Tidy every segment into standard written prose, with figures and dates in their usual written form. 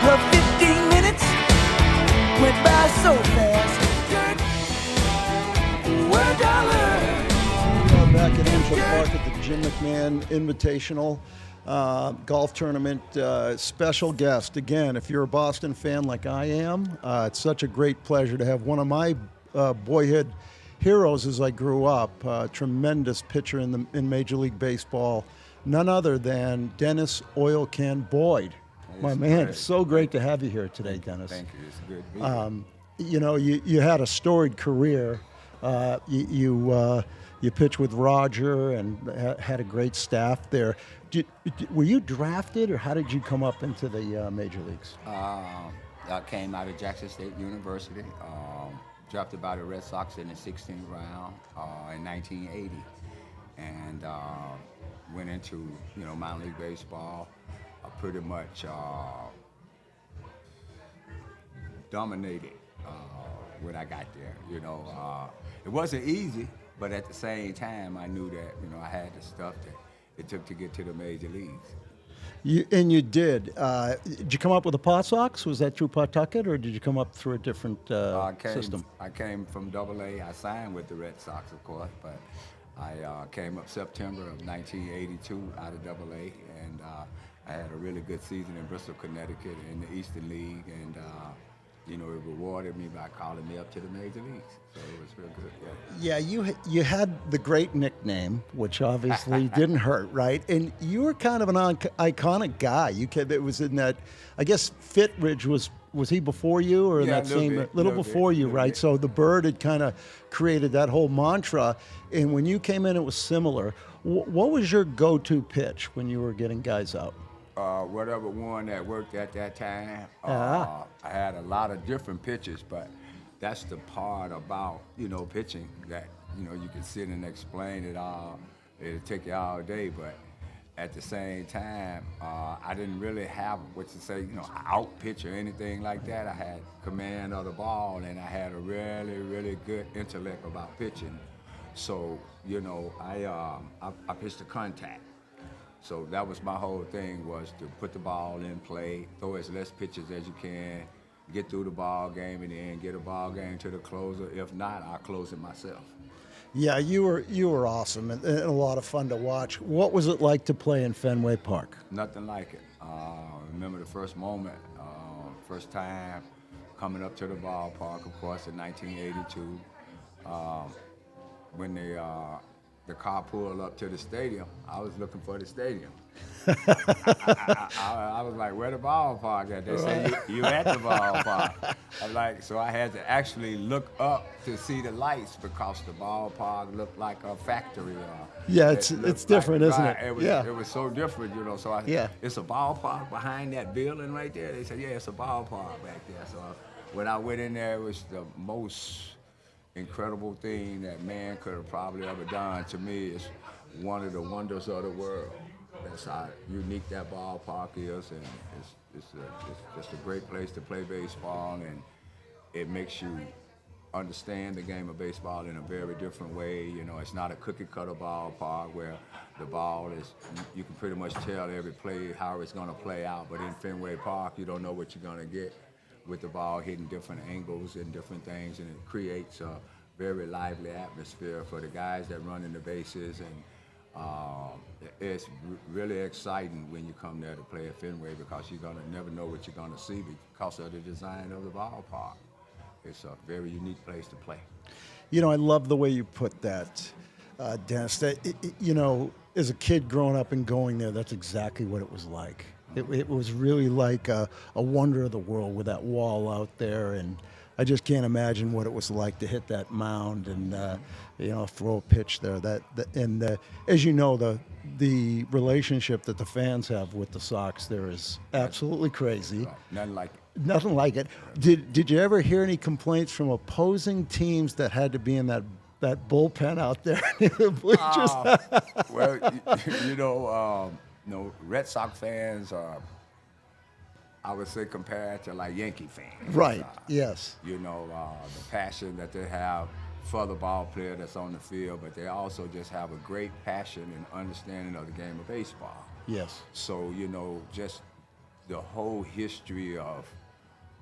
Well, 15 minutes went by so fast. We're Back at Angel Park at the Jim McMahon Invitational golf tournament. Special guest. Again, if you're a Boston fan like I am, it's such a great pleasure to have one of my boyhood heroes as I grew up. Tremendous pitcher in Major League Baseball. None other than Dennis Oil Can Boyd. My man, it's so great to have you here today, Dennis. Thank you. It's good to be here. You know, you had a storied career. You pitched with Roger and had a great staff there. Were you drafted, or how did you come up into the major leagues? I came out of Jackson State University, drafted by the Red Sox in the 16th round in 1980, and went into minor league baseball. Pretty much dominated when I got there. It wasn't easy, but at the same time, I knew that I had the stuff that it took to get to the major leagues. You did. Did you come up with the Paw Sox? Was that through Pawtucket, or did you come up through a different system? I came from AA. I signed with the Red Sox, of course, but I came up September of 1982 out of AA, and I had a really good season in Bristol, Connecticut in the Eastern League, and it rewarded me by calling me up to the major leagues. So it was real good. Yeah, you had the great nickname, which obviously didn't hurt, right? And you were kind of an iconic guy. It was in that, I guess Fitridge was he before you, or in that same little before you, right? So the Bird had kind of created that whole mantra, and when you came in, it was similar. What was your go-to pitch when you were getting guys out? Whatever one that worked at that time. I had a lot of different pitches, but that's the part about pitching that you can sit and explain it all. It'll take you all day, but at the same time, I didn't really have out pitch or anything like that. I had command of the ball, and I had a really, really good intellect about pitching. So I pitched the contact. So that was my whole thing, was to put the ball in play, throw as less pitches as you can, get through the ball game, and then get a ball game to the closer. If not, I'll close it myself. Yeah, you were awesome and a lot of fun to watch. What was it like to play in Fenway Park? Nothing like it. Remember the first moment, first time coming up to the ballpark, of course, in 1982, when the car pulled up to the stadium. I was looking for the stadium. I was like, where the ballpark at? They say, you at the ballpark. I'm like, so I had to actually look up to see the lights, because the ballpark looked like a factory. Yeah, it's different, isn't it? It was so different, So it's a ballpark behind that building right there. They said, yeah, it's a ballpark back there. So when I went in there, it was the most incredible thing that man could have probably ever done. To me, it's one of the wonders of the world. That's how unique that ballpark is, and it's just a great place to play baseball, and it makes you understand the game of baseball in a very different way. It's not a cookie-cutter ballpark where the ball is, you can pretty much tell every play how it's going to play out, but in Fenway Park, you don't know what you're going to get with the ball hitting different angles and different things, and it creates a very lively atmosphere for the guys that run in the bases, and it's really exciting when you come there to play at Fenway, because you're gonna never know what you're gonna see because of the design of the ballpark. It's a very unique place to play. I love the way you put that, Dennis. That as a kid growing up and going there, that's exactly what it was like. It was really like a wonder of the world with that wall out there, and I just can't imagine what it was like to hit that mound and throw a pitch there. As you know, the relationship that the fans have with the Sox there is absolutely crazy. Right. Nothing like it. Nothing like it. Did you ever hear any complaints from opposing teams that had to be in that bullpen out there in the bleachers? Red Sox fans are, I would say, compared to like Yankee fans. Right, yes. The passion that they have for the ball player that's on the field, but they also just have a great passion and understanding of the game of baseball. Yes. So, just the whole history of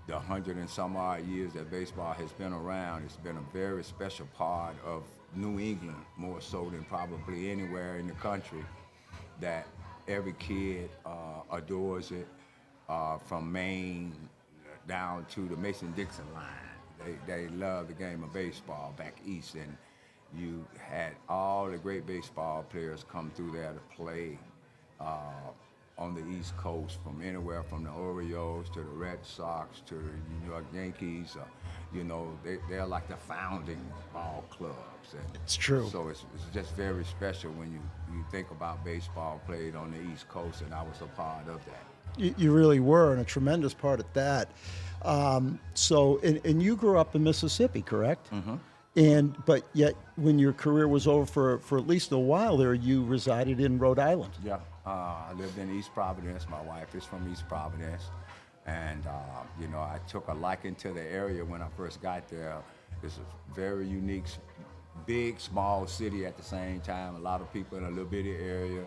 the 100 and some odd years that baseball has been around, it's been a very special part of New England, more so than probably anywhere in the country, that every kid adores it, from Maine down to the Mason-Dixon line. They love the game of baseball back east, and you had all the great baseball players come through there to play on the East Coast, from anywhere from the Orioles to the Red Sox to the New York Yankees. You know, they're like the founding ball clubs. And it's true. So it's just very special when you think about baseball played on the East Coast, and I was a part of that. You really were, and a tremendous part of that. So, and you grew up in Mississippi, correct? Mm-hmm. But yet, when your career was over for at least a while there, you resided in Rhode Island. Yeah, I lived in East Providence. My wife is from East Providence. And, you know, I took a liking to the area when I first got there. It's a very unique, big, small city at the same time. A lot of people in a little bitty area.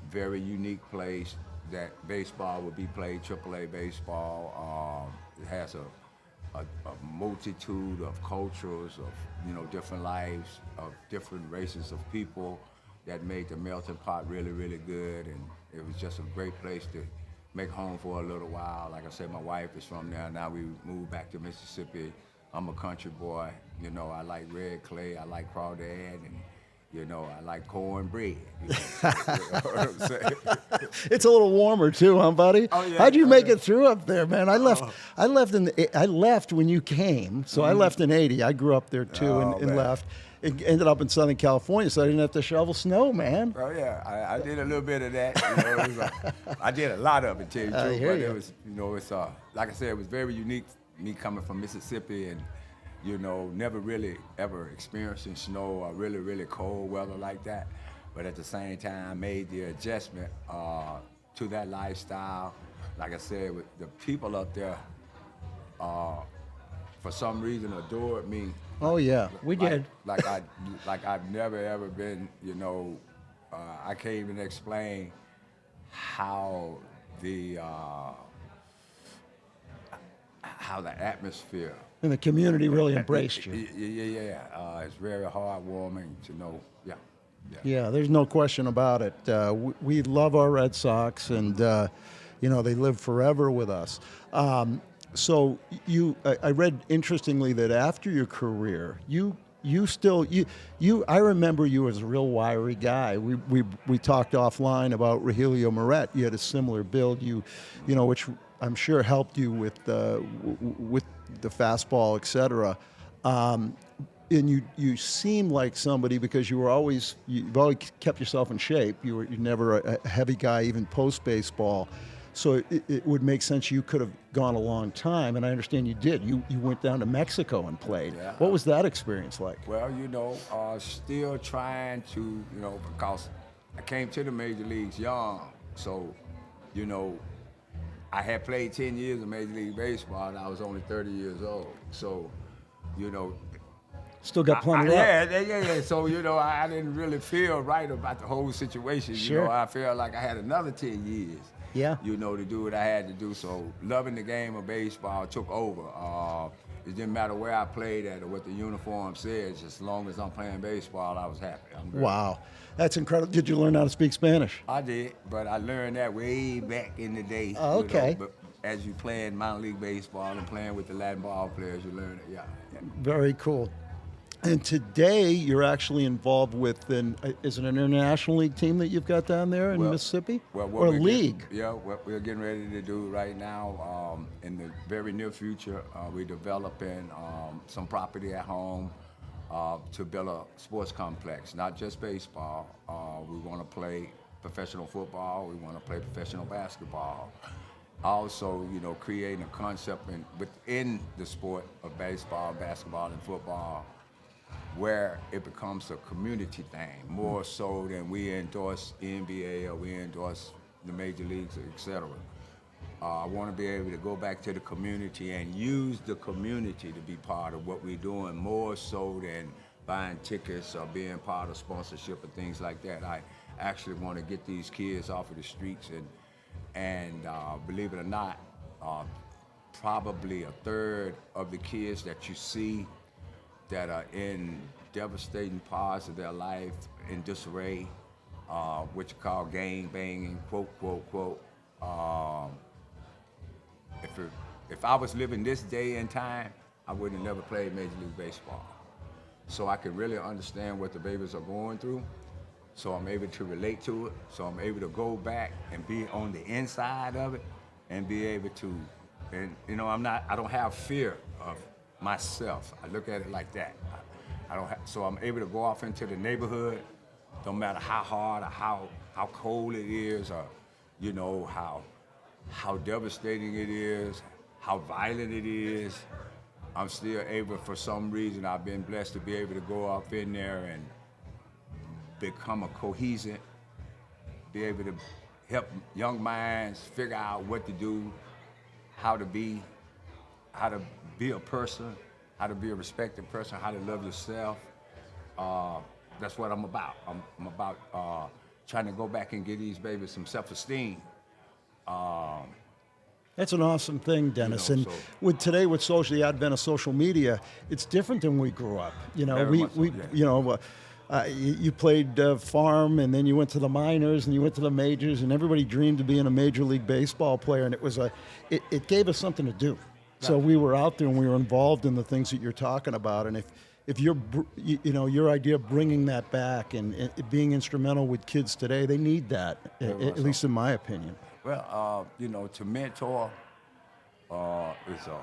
Very unique place that baseball would be played, AAA baseball. It has a multitude of cultures, of, you know, different lives, of different races of people that made the melting pot really, really good. And it was just a great place to make home for a little while. Like I said, my wife is from there. Now we moved back to Mississippi. I'm a country boy. You know, I like red clay, I like crawdad, and, you know, I like cornbread. You know what I'm saying? It's a little warmer too, huh, buddy? Oh, yeah. How'd you make it through up there, man? I left when you came, so I left in '80. I grew up there too, and left. It ended up in Southern California, so I didn't have to shovel snow, man. Oh yeah, I did a little bit of that. You know, it was, I did a lot of it, tell you the truth. But it was, you know, it's like I said, it was very unique. Me coming from Mississippi, and, you know, never really ever experiencing snow or really, really cold weather like that. But at the same time, I made the adjustment to that lifestyle. Like I said, with the people up there, for some reason, adored me. Oh yeah, we did. Like I've never ever been. You know, I can't even explain how the atmosphere And the community really embraced you. Yeah. It's very heartwarming to know. Yeah, there's no question about it. We love our Red Sox, and you know, they live forever with us. So I read interestingly that after your career, I remember you as a real wiry guy. We talked offline about Rogelio Moret. You had a similar build. You know, which I'm sure helped you with the fastball, etc. And you seem like somebody, because you've always kept yourself in shape. You're never a heavy guy, even post baseball. So it would make sense you could have gone a long time, and I understand you did. You went down to Mexico and played. Yeah. What was that experience like? Well, you know, still trying to, you know, because I came to the major leagues young, so, you know, I had played 10 years of Major League Baseball, and I was only 30 years old. So, you know, still got plenty left. Yeah. So, you know, I didn't really feel right about the whole situation. Sure. You know, I felt like I had another 10 years. Yeah. You know, to do what I had to do. So loving the game of baseball took over. It didn't matter where I played at or what the uniform says. As long as I'm playing baseball, I was happy. Wow. That's incredible. Did you learn how to speak Spanish? I did, but I learned that way back in the day. Oh, okay. You know, but as you playing minor league baseball and playing with the Latin ball players, you learn it. Yeah. Very cool. And today you're actually involved with is it an international league team that you've got down there in Mississippi? Or a league? What we're getting ready to do right now, in the very near future, we're developing some property at home to build a sports complex, not just baseball. We want to play professional football. We want to play professional basketball. Also, you know, creating a concept within the sport of baseball, basketball, and football, where it becomes a community thing, more so than we endorse NBA or we endorse the major leagues, etc. I want to be able to go back to the community and use the community to be part of what we're doing, more so than buying tickets or being part of sponsorship and things like that. I actually want to get these kids off of the streets And believe it or not, probably a third of the kids that you see that are in devastating parts of their life in disarray, what you call gang banging, quote, quote, quote. If I was living this day and time, I would have never played Major League Baseball. So I can really understand what the babies are going through. So I'm able to relate to it. So I'm able to go back and be on the inside of it and be able to, and I don't have fear of myself. I look at it like that. So I'm able to go off into the neighborhood, no matter how hard or how cold it is, or how devastating it is, how violent it is. I'm still able, for some reason, I've been blessed to be able to go up in there and become a cohesive, be able to help young minds figure out what to do, how to be a person, how to be a respected person, how to love yourself. That's what I'm about. I'm about trying to go back and give these babies some self-esteem. That's an awesome thing, Dennis. And with the advent of social media, it's different than we grew up. You played farm, and then you went to the minors, and you went to the majors, and everybody dreamed of being a Major League Baseball player, and it gave us something to do. Right. So we were out there and we were involved in the things that you're talking about, and if your idea of bringing that back and being instrumental with kids today, they need that, at least in my opinion. Well, to mentor is a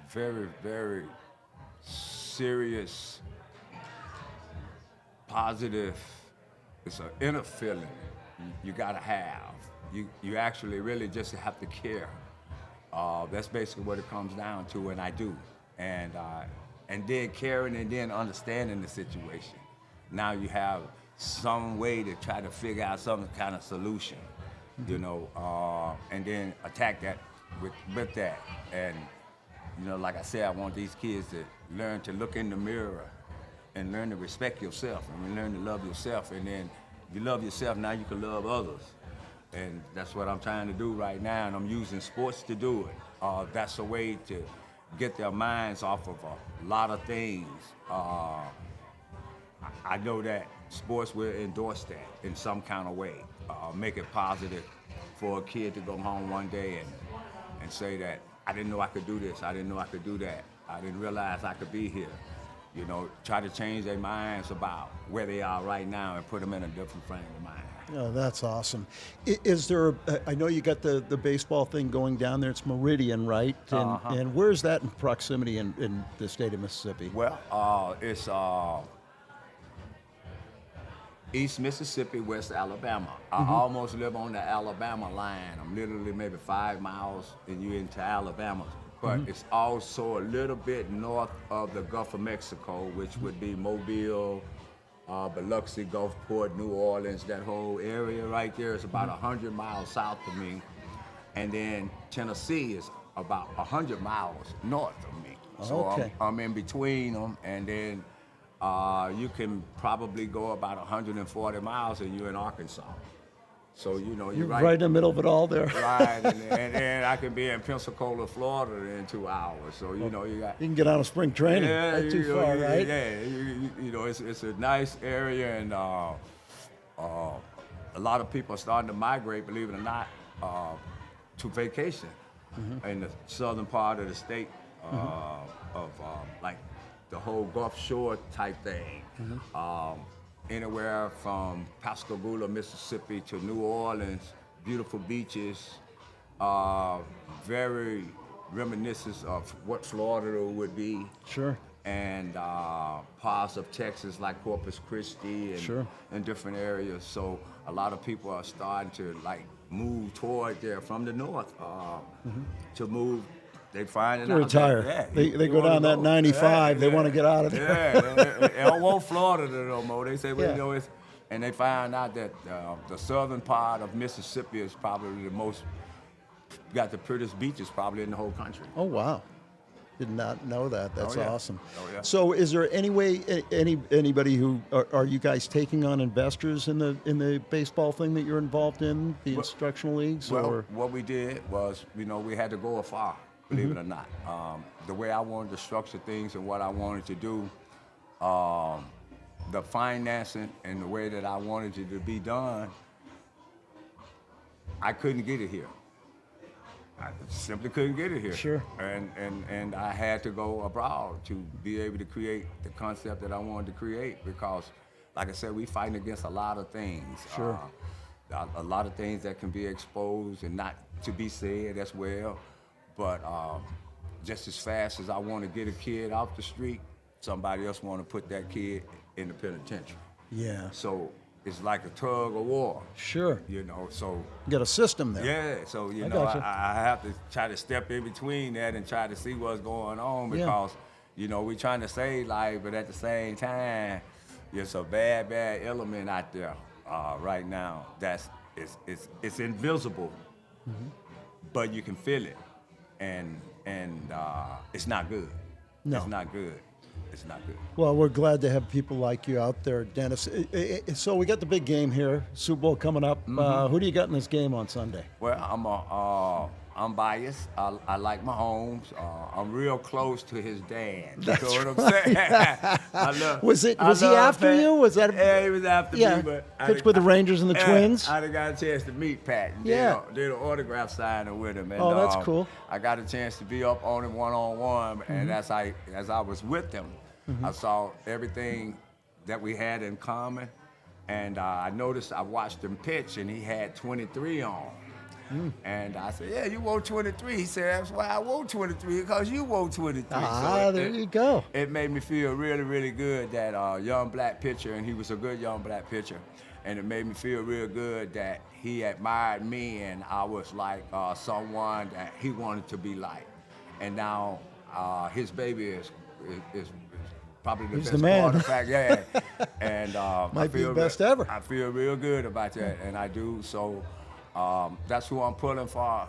very, very serious, positive. It's an inner feeling you gotta have. You actually really just have to care. That's basically what it comes down to, and I do. And then caring and then understanding the situation. Now you have some way to try to figure out some kind of solution. And then attack that with that. And, like I said, I want these kids to learn to look in the mirror and learn to respect yourself and learn to love yourself. And then if you love yourself, now you can love others. And that's what I'm trying to do right now, and I'm using sports to do it. That's a way to get their minds off of a lot of things. I know that sports will endorse that in some kind of way. Make it positive for a kid to go home one day and say that, I didn't know I could do this, I didn't know I could do that, I didn't realize I could be here. Try to change their minds about where they are right now and put them in a different frame of mind. Oh, that's awesome. Is there, I know you got the baseball thing going down there, it's Meridian, right? And where's that in proximity in the state of Mississippi? Well, it's East Mississippi, West Alabama. I almost live on the Alabama line. I'm literally maybe 5 miles and you're into Alabama. But it's also a little bit north of the Gulf of Mexico, which would be Mobile, Biloxi, Gulfport, New Orleans, that whole area right there is about 100 miles south of me. And then Tennessee is about 100 miles north of me. So I'm in between them, and then you can probably go about 140 miles and you're in Arkansas. So, you're right in the middle of it all there. Right, and then I can be in Pensacola, Florida in 2 hours. So, you can get out of spring training. Yeah, not too far, right? Yeah, it's a nice area, and a lot of people are starting to migrate, believe it or not, to vacation in the southern part of the state of like the whole Gulf Shore type thing. Anywhere from Pascagoula, Mississippi to New Orleans, beautiful beaches, very reminiscent of what Florida would be. Sure. And parts of Texas like Corpus Christi and different areas. So a lot of people are starting to move toward there from the north to move. They find it to retire. They go down that 95. They want to get out of there. They don't want Florida no more. They say, it's, and they find out that the southern part of Mississippi is probably got the prettiest beaches probably in the whole country. Oh, wow. Did not know that. That's awesome. Oh, yeah. So, is there any way anybody who are you guys taking on investors in the baseball thing that you're involved in, the instructional leagues? Well, or what we did was, we had to go afar, believe it or not. The way I wanted to structure things and what I wanted to do, the financing and the way that I wanted it to be done, I couldn't get it here. I simply couldn't get it here. Sure. And I had to go abroad to be able to create the concept that I wanted to create because, like I said, we fighting against a lot of things. Sure. A lot of things that can be exposed and not to be said as well. But just as fast as I want to get a kid off the street, somebody else want to put that kid in the penitentiary. Yeah. So it's like a tug of war. Sure. So you got a system there. yeah, so I have to try to step in between that and try to see what's going on because we're trying to save life, but at the same time, there's a bad element out there right now that's it's invisible, but you can feel it, and it's not good. No. It's not good. It's not good. Well, we're glad to have people like you out there, Dennis. So we got the big game here, Super Bowl coming up. Who do you got in this game on Sunday? Well, I'm biased. I like Mahomes. I'm real close to his dad. That's you know what I'm saying? Was he after you? Was that? Yeah, he was after me. But pitched with the Rangers and the Twins. I got a chance to meet Pat. And did an autograph signing with him. And, that's cool. I got a chance to be up on him one-on-one, and as I was with him, I saw everything that we had in common, and I noticed I watched him pitch, and he had 23 on. And I said, yeah, you wore 23. He said, that's why I wore 23, because you wore 23. There you go. It made me feel really, really good that young black pitcher, and he was a good young black pitcher, and it made me feel real good that he admired me, and I was like someone that he wanted to be like. And now his baby is probably the best quarterback. Yeah, and might be the best ever. I feel real good about that, and I do. So that's who I'm pulling for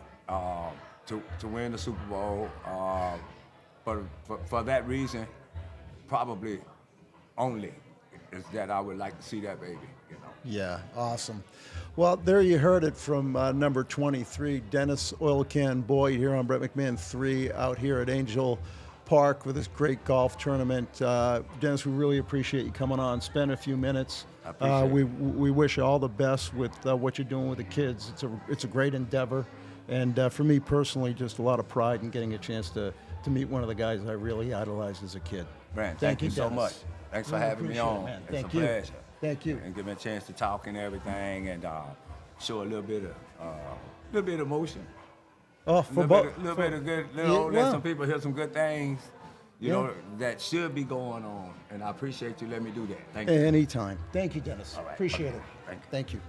to win the Super Bowl. But for that reason, probably only is that I would like to see that baby. Yeah, awesome. Well, there you heard it from number 23, Dennis Oil Can Boyd here on Brent McMahon 3 out here at Angel Park with this great golf tournament. Dennis, we really appreciate you coming on, spend a few minutes. I appreciate it. We wish you all the best with what you're doing with the kids. It's a great endeavor, and for me personally, just a lot of pride in getting a chance to meet one of the guys I really idolized as a kid. Brent, thank you so much. Thanks for having me on. Man. It's Thank a you. pleasure. Thank you. And give me a chance to talk and everything, and show a little bit of emotion. Oh, for both. Little bit of good. Let some people hear some good things. You know, that should be going on, and I appreciate you letting me do that. Thank you. Anytime. Thank you, Dennis. All right. Appreciate Okay. it. Thank you. Thank you.